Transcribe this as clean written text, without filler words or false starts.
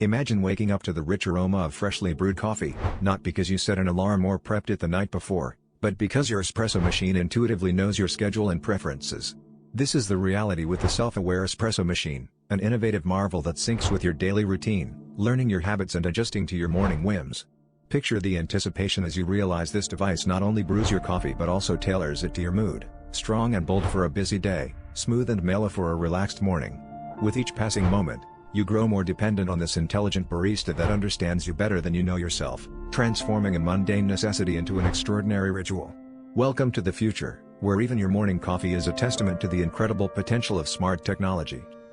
Imagine waking up to the rich aroma of freshly brewed coffee, not because you set an alarm or prepped it the night before, but because your espresso machine intuitively knows your schedule and preferences. This is the reality with the self-aware espresso machine, an innovative marvel that syncs with your daily routine, learning your habits and adjusting to your morning whims. Picture the anticipation as you realize this device not only brews your coffee but also tailors it to your mood, strong and bold for a busy day, smooth and mellow for a relaxed morning. With each passing moment, you grow more dependent on this intelligent barista that understands you better than you know yourself, transforming a mundane necessity into an extraordinary ritual. Welcome to the future, where even your morning coffee is a testament to the incredible potential of smart technology.